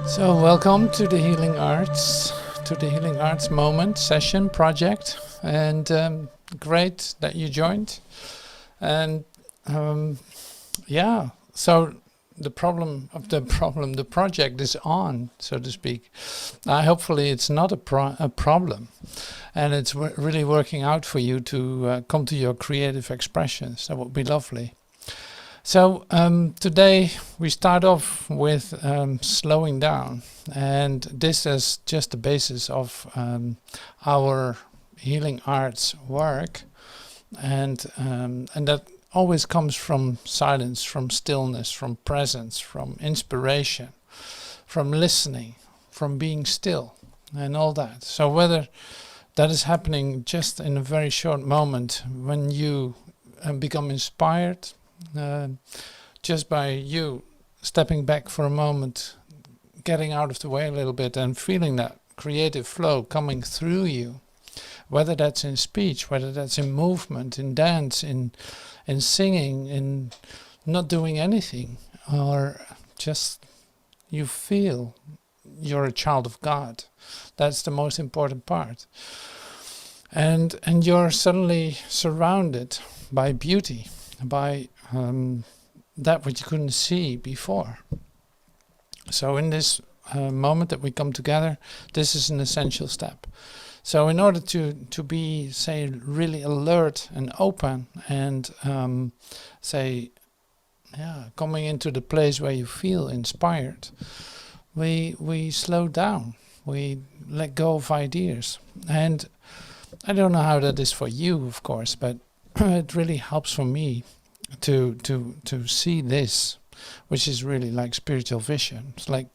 So, welcome to the Healing Arts, moment, session, project, and great that you joined. And so the project is on, so to speak. Hopefully, it's not a problem, and it's really working out for you to come to your creative expressions. That would be lovely. So today we start off with slowing down, and this is just the basis of our healing arts work, and that always comes from silence, from stillness, from presence, from inspiration, from listening, from being still, and all that. So whether that is happening just in a very short moment when you become inspired, just by you stepping back for a moment, getting out of the way a little bit and feeling that creative flow coming through you, whether that's in speech, whether that's in movement, in dance, in singing, in not doing anything, or just you feel you're a child of God. That's the most important part. And you're suddenly surrounded by beauty, by that which you couldn't see before. So in this moment that we come together, this is an essential step. So in order to be, say, really alert and open and coming into the place where you feel inspired, we slow down, we let go of ideas. And I don't know how that is for you, of course, but it really helps for me to see this, which is really like spiritual vision. It's like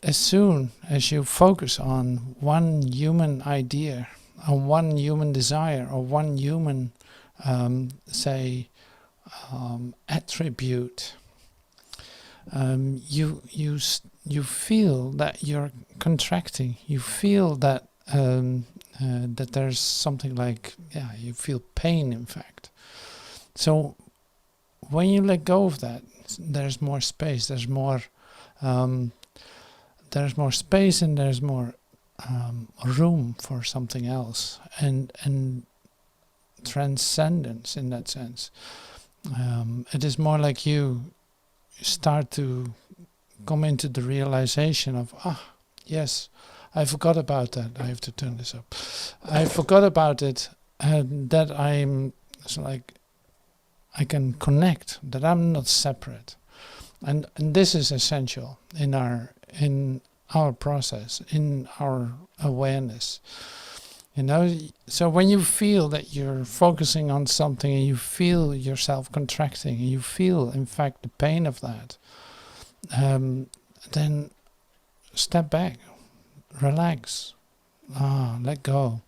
as soon as you focus on one human idea, on one human desire, or one human attribute, you feel that you're contracting. You feel that that there's something like, you feel pain, in fact. So when you let go of that, there's more space, there's more space, and there's more room for something else, and transcendence in that sense. It is more like you start to come into the realization of, yes, I forgot about that. I have to turn this up. I forgot about it, that I can connect, that I'm not separate. And this is essential in our process, in our awareness. So when you feel that you're focusing on something and you feel yourself contracting, and you feel, in fact, the pain of that, then step back. Relax. Let go.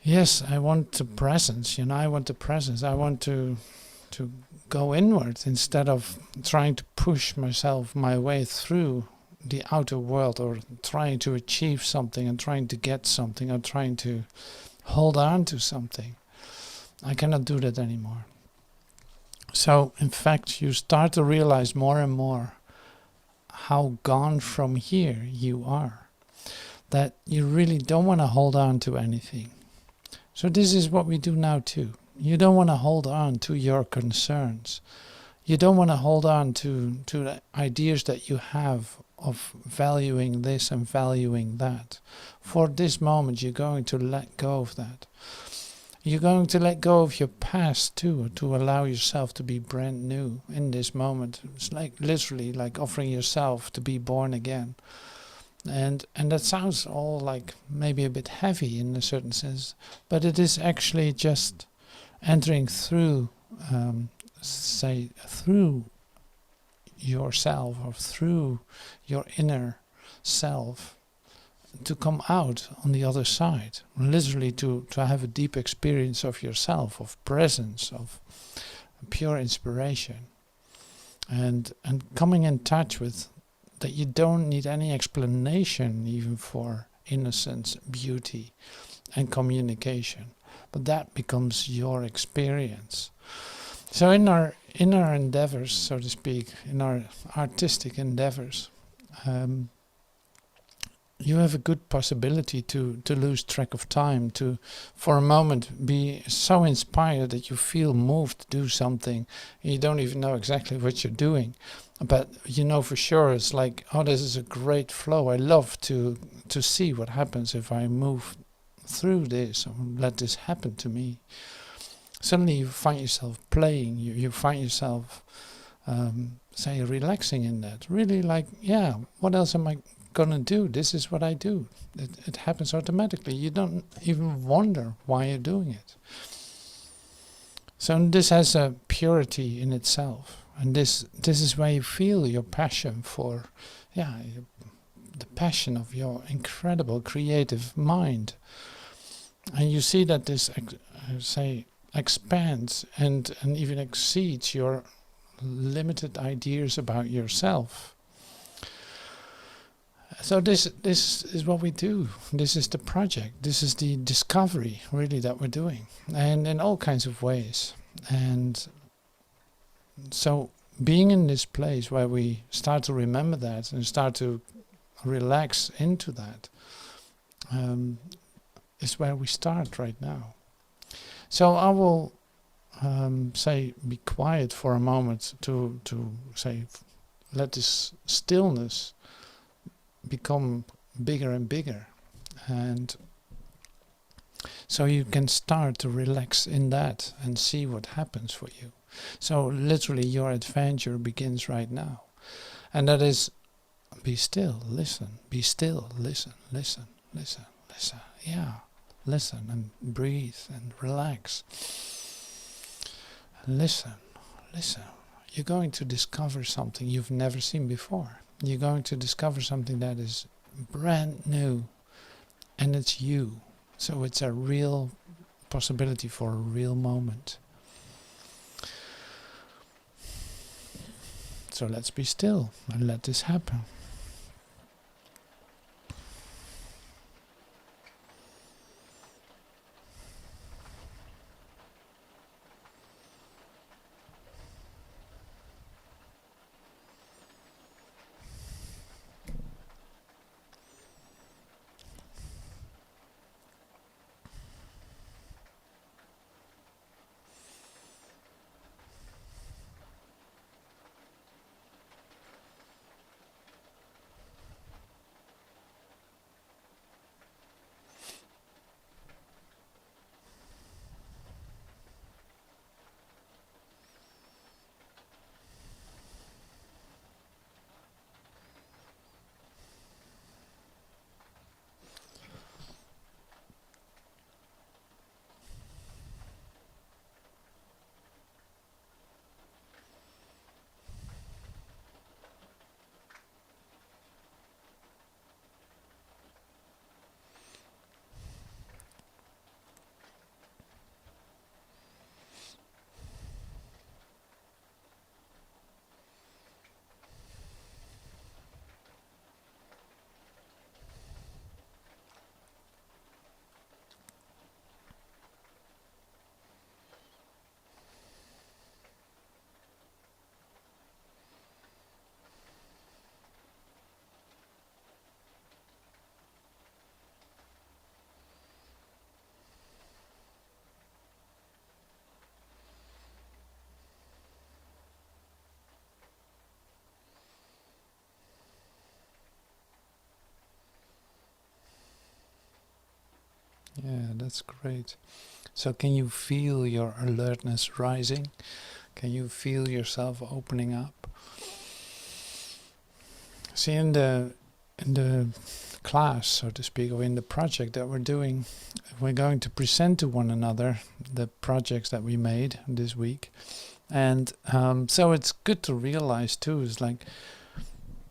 Yes, I want the presence. I want the presence. I want to go inward instead of trying to push my way through the outer world, or trying to achieve something and trying to get something, or trying to hold on to something. I cannot do that anymore. So, in fact, you start to realize more and more how gone from here you are, that you really don't want to hold on to anything. So this is what we do now too. You don't want to hold on to your concerns. You don't want to hold on to the ideas that you have of valuing this and valuing that. For this moment, you're going to let go of that. You're going to let go of your past too, to allow yourself to be brand new in this moment. It's like literally like offering yourself to be born again. And that sounds all like maybe a bit heavy in a certain sense, but it is actually just entering through, through yourself, or through your inner self, to come out on the other side, literally to have a deep experience of yourself, of presence, of pure inspiration, and coming in touch with that you don't need any explanation even for innocence, beauty, and communication, but that becomes your experience. So in in our endeavors, so to speak, in our artistic endeavors, you have a good possibility to lose track of time, to for a moment be so inspired that you feel moved to do something. You don't even know exactly what you're doing, but you know for sure it's like, oh, this is a great flow. I love to see what happens if I move through this or let this happen to me. Suddenly you find yourself playing, you find yourself say relaxing in that, really like, yeah, what else am I gonna do? This is what I do. It happens automatically. You don't even wonder why you're doing it. So this has a purity in itself, and this is where you feel your passion for, the passion of your incredible creative mind, and you see that this expands and even exceeds your limited ideas about yourself. So this is what we do. This is the project. This is the discovery, really, that we're doing, and in all kinds of ways. And so being in this place where we start to remember that and start to relax into that is where we start right now. So I will be quiet for a moment to let this stillness become bigger and bigger, and so you can start to relax in that and see what happens for you. So literally your adventure begins right now, and that is, be still, listen, be still, listen, listen, listen, listen, listen and breathe and relax. Listen, listen. You're going to discover something you've never seen before. You're going to discover something that is brand new, and it's you. So it's a real possibility for a real moment. So let's be still and let this happen. Yeah, that's great. So can you feel your alertness rising? Can you feel yourself opening up? See, in the class, so to speak, or in the project that we're doing, we're going to present to one another the projects that we made this week. And so it's good to realize too, is like,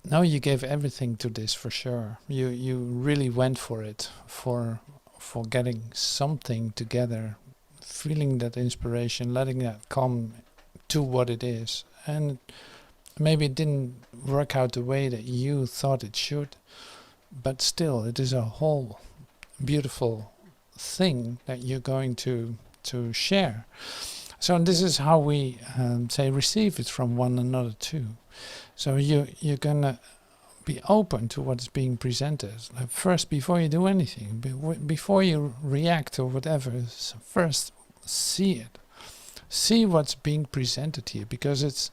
no, you gave everything to this for sure. You really went for it, for getting something together, feeling that inspiration, letting that come to what it is. And maybe it didn't work out the way that you thought it should, but still it is a whole beautiful thing that you're going to share. So this is how we say receive it from one another too. So you're gonna be open to what's being presented. Like first, before you do anything, before you react or whatever, first see it. See what's being presented here, because it's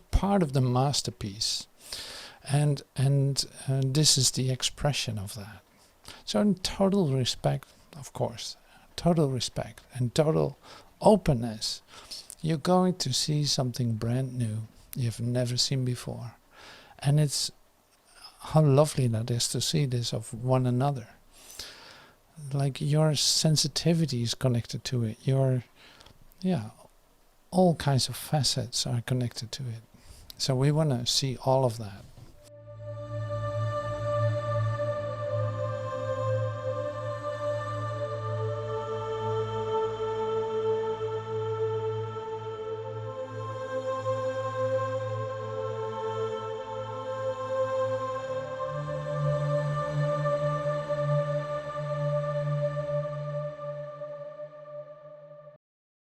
part of the masterpiece, and this is the expression of that. So in total respect, of course, total respect and total openness, you're going to see something brand new you've never seen before. And it's how lovely that is to see this of one another. Like your sensitivity is connected to it. All kinds of facets are connected to it. So we want to see all of that.